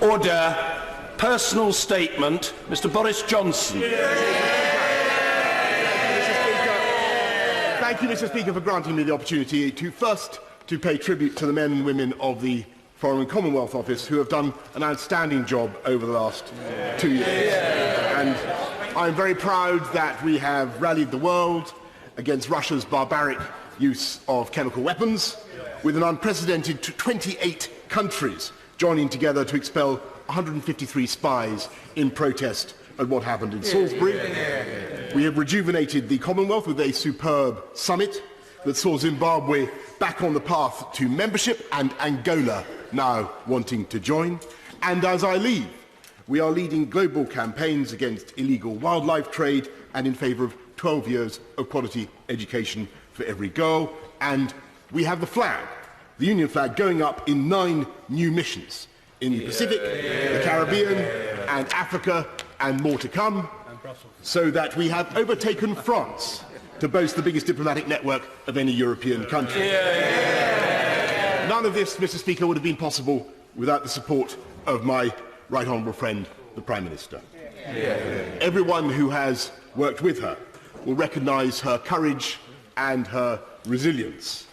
Order. Personal statement. Mr. Boris Johnson. Thank you, Mr. Speaker, for granting me the opportunity to pay tribute to the men and women of the Foreign and Commonwealth Office who have done an outstanding job over the last 2 years. And I'm very proud that we have rallied the world against Russia's barbaric use of chemical weapons, with an unprecedented 28 countries joining together to expel 153 spies in protest at what happened in Salisbury. We have rejuvenated the Commonwealth with a superb summit that saw Zimbabwe back on the path to membership and Angola now wanting to join. And as I leave, we are leading global campaigns against illegal wildlife trade and in favour of 12 years of quality education for every girl. And we have the flag, the Union flag, going up in 9 new missions in the Pacific, the Caribbean and Africa, and more to come, so that we have overtaken France to boast the biggest diplomatic network of any European country. None of this, Mr. Speaker, would have been possible without the support of my right honourable friend, the Prime Minister. Everyone who has worked with her will recognise her courage and her resilience.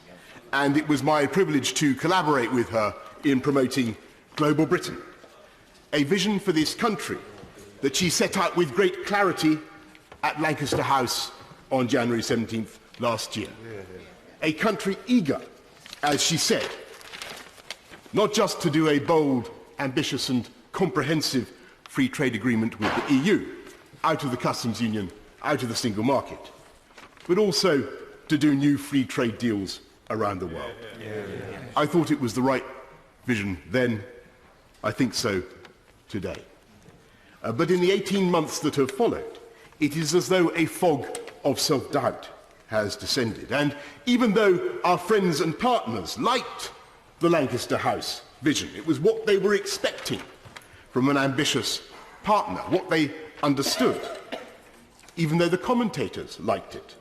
And it was my privilege to collaborate with her in promoting Global Britain, a vision for this country that she set out with great clarity at Lancaster House on January 17th last year. A country eager, as she said, not just to do a bold, ambitious and comprehensive free trade agreement with the EU, out of the customs union, out of the single market, but also to do new free trade deals around the world. I thought it was the right vision then. I think so today. But in the 18 months that have followed, it is as though a fog of self-doubt has descended. And even though our friends and partners liked the Lancaster House vision, it was what they were expecting from an ambitious partner, what they understood, even though the commentators liked it,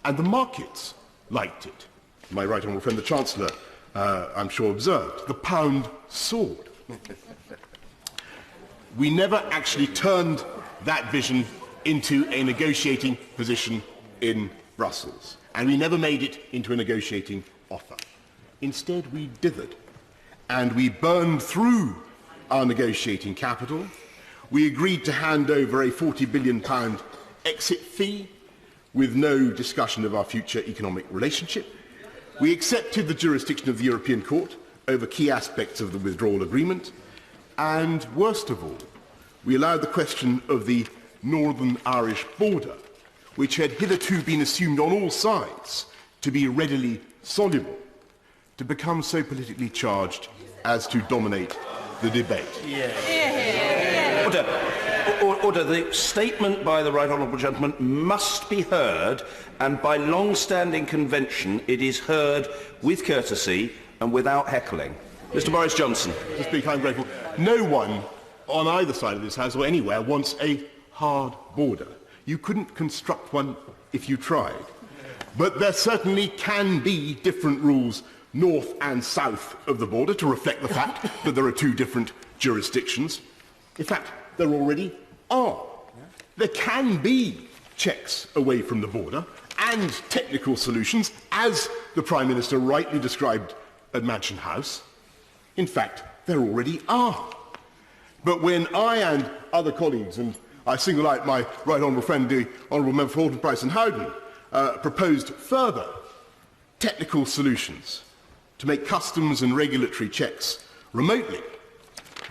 and the markets liked it. My right honourable friend, the Chancellor, I'm sure observed, the pound soared. We never actually turned that vision into a negotiating position in Brussels, and we never made it into a negotiating offer. Instead, we dithered, and we burned through our negotiating capital. We agreed to hand over a £40 billion exit fee with no discussion of our future economic relationship. We accepted the jurisdiction of the European Court over key aspects of the withdrawal agreement, and worst of all, we allowed the question of the Northern Irish border, which had hitherto been assumed on all sides to be readily soluble, to become so politically charged as to dominate the debate. Order. The statement by the right honourable gentleman must be heard, and by long-standing convention it is heard with courtesy and without heckling. Mr. Boris Johnson. Mr. Speaker, I'm grateful. No one on either side of this House or anywhere wants a hard border. You couldn't construct one if you tried. But there certainly can be different rules north and south of the border to reflect the fact that there are 2 different jurisdictions. In fact, there already are. There can be checks away from the border and technical solutions, as the Prime Minister rightly described at Mansion House. In fact, there already are. But when I and other colleagues, and I single out my right honourable friend, the Honourable Member for Halton, Price and Howden, proposed further technical solutions to make customs and regulatory checks remotely,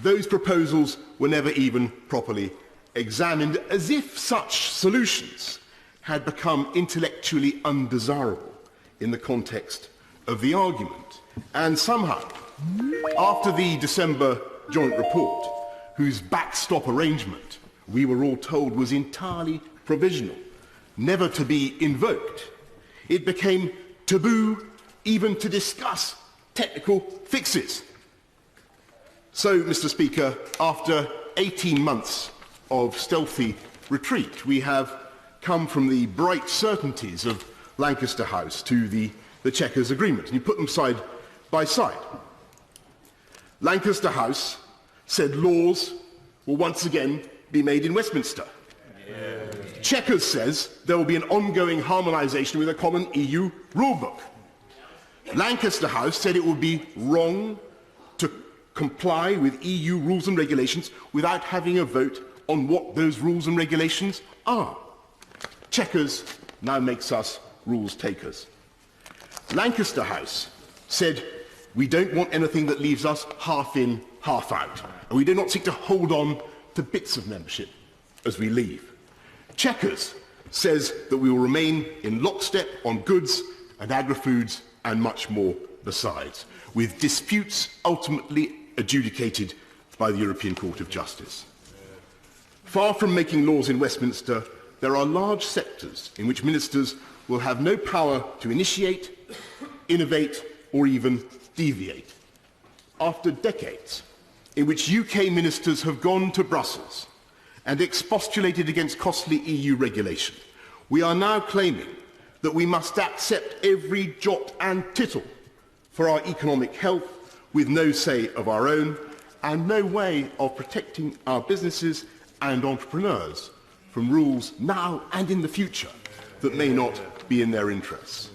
those proposals were never even properly examined, as if such solutions had become intellectually undesirable in the context of the argument. And somehow, after the December joint report, whose backstop arrangement we were all told was entirely provisional, never to be invoked, it became taboo even to discuss technical fixes. So, Mr. Speaker, after 18 months of stealthy retreat, we have come from the bright certainties of Lancaster House to the Chequers agreement, and you put them side by side. Lancaster House said laws will once again be made in Westminster. Chequers says there will be an ongoing harmonisation with a common EU rulebook. Lancaster House said it would be wrong to comply with EU rules and regulations without having a vote on what those rules and regulations are. Chequers now makes us rules takers. Lancaster House said we don't want anything that leaves us half in, half out, and we do not seek to hold on to bits of membership as we leave. Chequers says that we will remain in lockstep on goods and agri-foods and much more besides, with disputes ultimately adjudicated by the European Court of Justice. Far from making laws in Westminster, there are large sectors in which ministers will have no power to initiate, innovate, or even deviate. After decades in which UK ministers have gone to Brussels and expostulated against costly EU regulation, we are now claiming that we must accept every jot and tittle for our economic health with no say of our own and no way of protecting our businesses and entrepreneurs from rules now and in the future that may not be in their interests.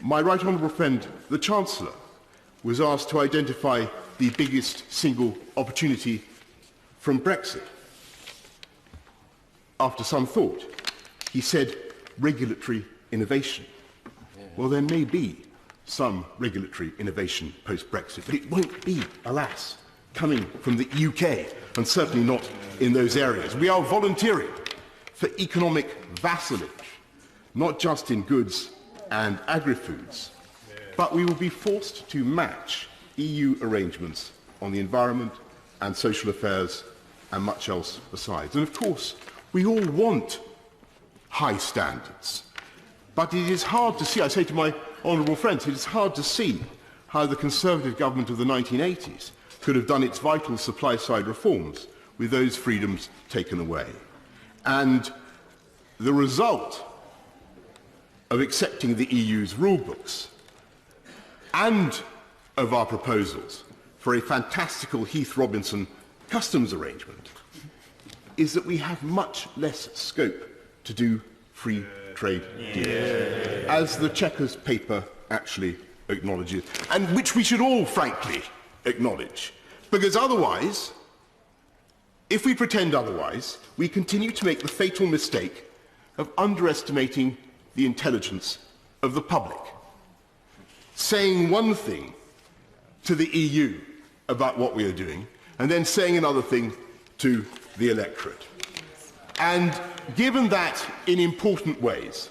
My right honourable friend, the Chancellor, was asked to identify the biggest single opportunity from Brexit. After some thought, he said regulatory innovation. Well, there may be some regulatory innovation post-Brexit, but it won't be, alas, coming from the UK, and certainly not in those areas. We are volunteering for economic vassalage, not just in goods and agri-foods, but we will be forced to match EU arrangements on the environment and social affairs and much else besides. And of course, we all want high standards, but it is hard to see, I say to my honourable friends, it is hard to see how the Conservative government of the 1980s could have done its vital supply-side reforms with those freedoms taken away. And the result of accepting the EU's rulebooks and of our proposals for a fantastical Heath-Robinson customs arrangement is that we have much less scope to do free trade deals, as the Chequers paper actually acknowledges, and which we should all, frankly, acknowledge. Because otherwise, if we pretend otherwise, we continue to make the fatal mistake of underestimating the intelligence of the public, saying one thing to the EU about what we are doing, and then saying another thing to the electorate. And given that in important ways,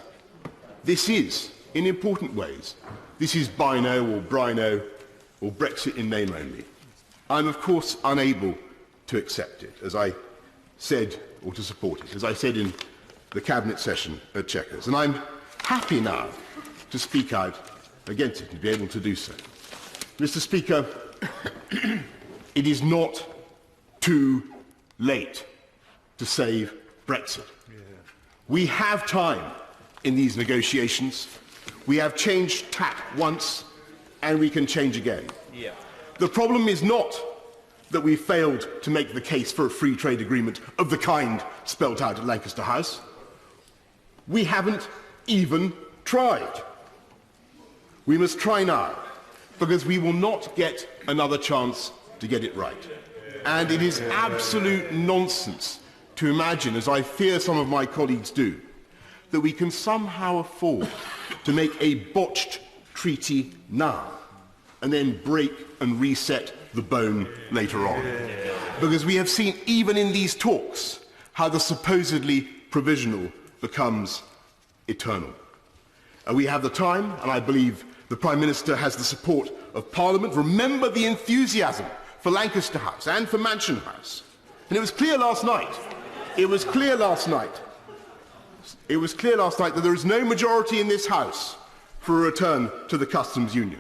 this is Bino or Brino or Brexit in name only, I'm of course unable to accept it, as I said, or to support it, as I said in the Cabinet session at Chequers. And I'm happy now to speak out against it and be able to do so. Mr. Speaker, it is not too late to save Brexit. We have time in these negotiations. We have changed tack once, and we can change again. The problem is not that we failed to make the case for a free trade agreement of the kind spelt out at Lancaster House. We haven't even tried. We must try now, because we will not get another chance to get it right. And it is absolute nonsense to imagine, as I fear some of my colleagues do, that we can somehow afford to make a botched treaty now and then break and reset the bone later on. Because we have seen, even in these talks, how the supposedly provisional becomes eternal. And we have the time, and I believe the Prime Minister has the support of Parliament. Remember the enthusiasm for Lancaster House and for Mansion House. And it was clear last night, that there is no majority in this House for a return to the customs union.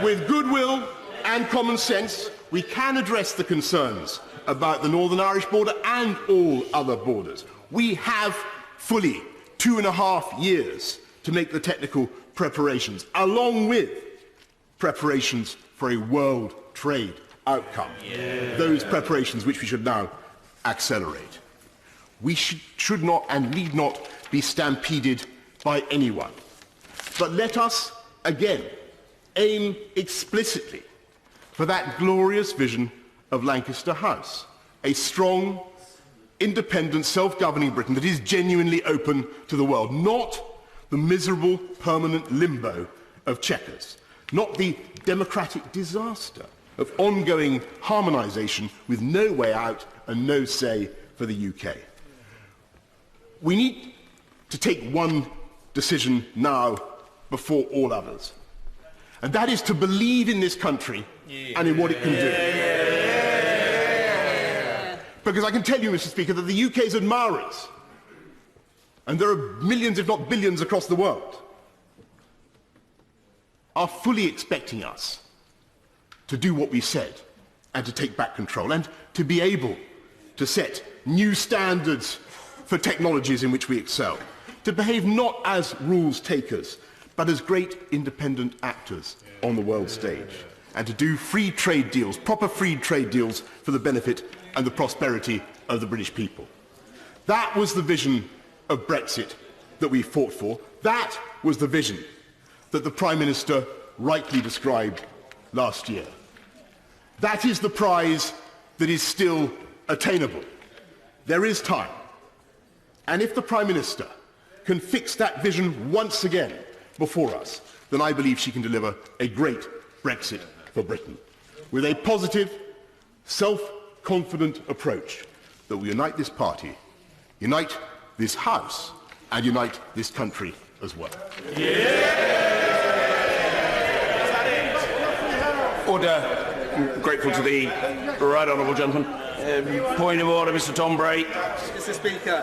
With goodwill and common sense, we can address the concerns about the Northern Irish border and all other borders. We have fully 2.5 years to make the technical preparations, along with preparations for for a world trade outcome. Those preparations which we should now accelerate. We should not and need not be stampeded by anyone. But let us, again, aim explicitly for that glorious vision of Lancaster House, a strong, independent, self-governing Britain that is genuinely open to the world, not the miserable, permanent limbo of Chequers, not the democratic disaster of ongoing harmonisation with no way out and no say for the UK. We need to take one decision now before all others, and that is to believe in this country and in what it can do. Because I can tell you, Mr. Speaker, that the UK's admirers, and there are millions, if not billions, across the world, are fully expecting us to do what we said and to take back control and to be able to set new standards for technologies in which we excel, to behave not as rules takers but as great independent actors on the world stage, and to do free trade deals, proper free trade deals for the benefit and the prosperity of the British people. That was the vision of Brexit that we fought for. That was the vision that the Prime Minister rightly described last year. That is the prize that is still attainable. There is time. And if the Prime Minister can fix that vision once again before us, then I believe she can deliver a great Brexit for Britain, with a positive, self-confident approach that will unite this party, unite this House, and unite this country as well. Order. Grateful to the right honourable gentleman. Point of order, Mr. Tom Bray. Mr. Speaker.